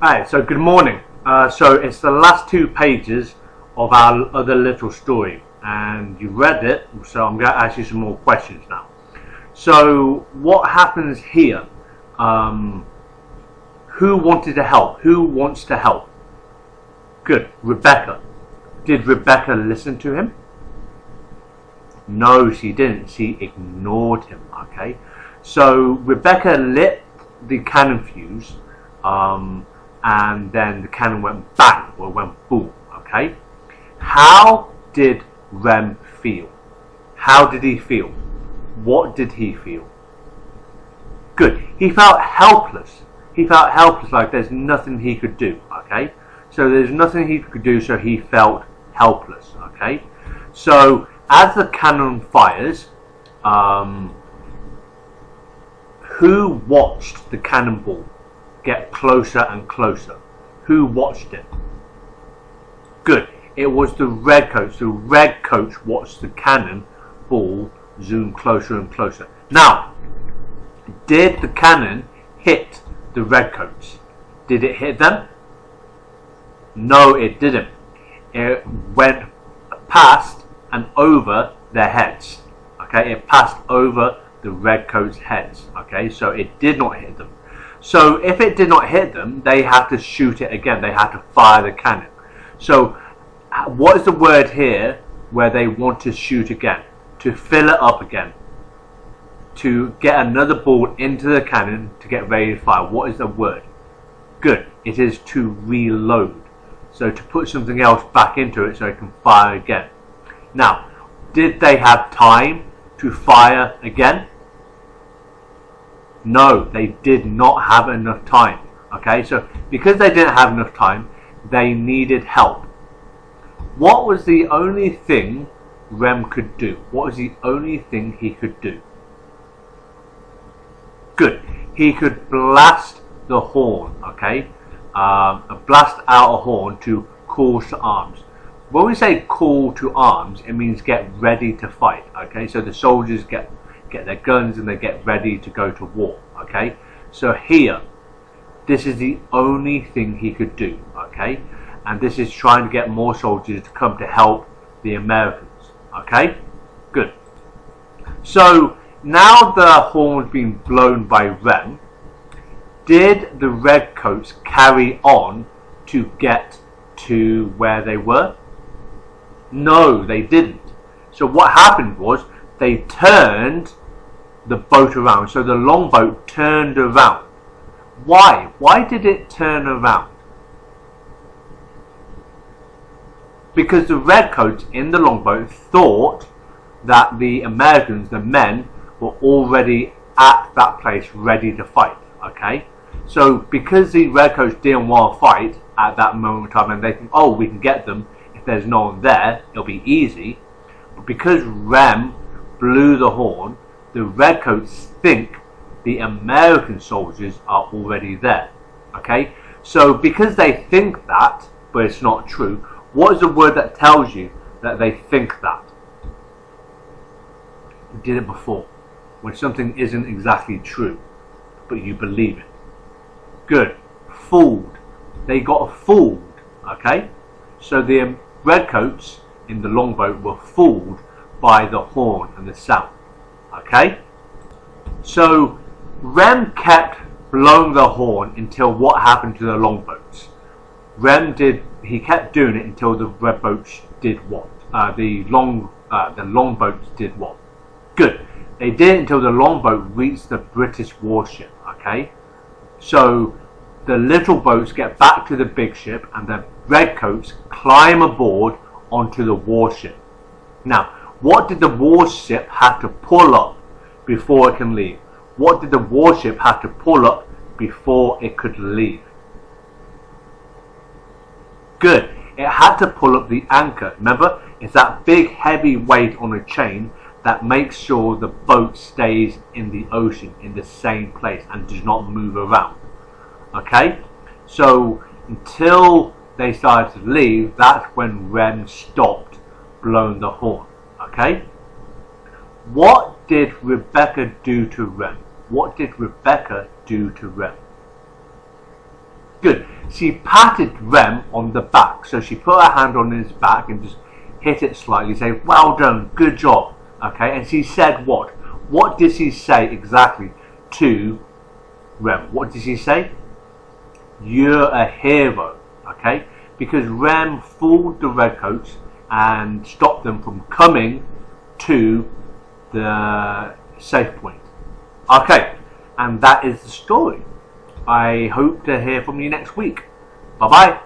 Alright, so good morning. So it's the last 2 pages of our other little story, and you read it, so I'm going to ask you some more questions now. So what happens here? Who wanted to help? Who wants to help? Good, Rebecca. Did Rebecca listen to him? No, she didn't. She ignored him. Okay, so Rebecca lit the cannon fuse, and then the cannon went bang, or went boom. Okay, how did Rem feel? How did he feel? What did he feel? Good. He felt helpless. He felt helpless, like there's nothing he could do. Okay, so there's nothing he could do, so he felt helpless. Okay, so as the cannon fires, who watched the cannonball get closer and closer? Who watched it? Good. It was the redcoats. The redcoats watched the cannonball zoom closer and closer. Now, did the cannon hit the redcoats? Did it hit them? No, it didn't. It went past and over their heads. Okay, it passed over the redcoats' heads. Okay, so it did not hit them. So if it did not hit them, they had to shoot it again. They had to fire the cannon. So what is the word here where they want to shoot again? To fill it up again. To get another ball into the cannon to get ready to fire. What is the word? Good. It is to reload. So to put something else back into it so it can fire again. Now, did they have time to fire again? No, they did not have enough time. Okay, so because they didn't have enough time, they needed help. What was the only thing Rem could do? What was the only thing he could do? Good. He could blast the horn. Okay, blast out a horn to call to arms. When we say call to arms, it means get ready to fight. Okay, so the soldiers get their guns and they get ready to go to war. Okay, so here, this is the only thing he could do. Okay, and this is trying to get more soldiers to come to help the Americans. Okay, good. So now the horn's been blown by Rem. Did the redcoats carry on to get to where they were? No, they didn't. So what happened was they turned the boat around. So the longboat turned around. Why? Why did it turn around? Because the redcoats in the longboat thought that the Americans, the men, were already at that place ready to fight. Okay? So because the redcoats didn't want to fight at that moment in time, and they think, oh, we can get them if there's no one there, it'll be easy. But because Rem blew the horn, the redcoats think the American soldiers are already there. Okay, so because they think that, but it's not true, what is the word that tells you that they think that? You did it before, when something isn't exactly true, but you believe it. Good. Fooled. They got fooled. Okay, so the redcoats in the longboat were fooled by the horn and the sound. Okay, so Rem kept blowing the horn until what happened to the longboats? He kept doing it until the redboats did what? The longboats did what? Good. They did it until the longboat reached the British warship. Okay, so the little boats get back to the big ship and the redcoats climb aboard onto the warship. Now, what did the warship have to pull up before it can leave? What did the warship have to pull up before it could leave? Good. It had to pull up the anchor. Remember, it's that big heavy weight on a chain that makes sure the boat stays in the ocean in the same place and does not move around. Okay? So until they started to leave, that's when Rem stopped blowing the horn. Okay? What did Rebecca do to Rem? What did Rebecca do to Rem? Good. she patted Rem on the back. So she put her hand on his back and just hit it slightly, say, well done, good job. Okay, and she said what? What did she say exactly to Rem? What did she say? You're a hero. Okay, because Rem fooled the Redcoats and stopped them from coming to the safe point. Okay, and that is the story. I hope to hear from you next week. Bye bye.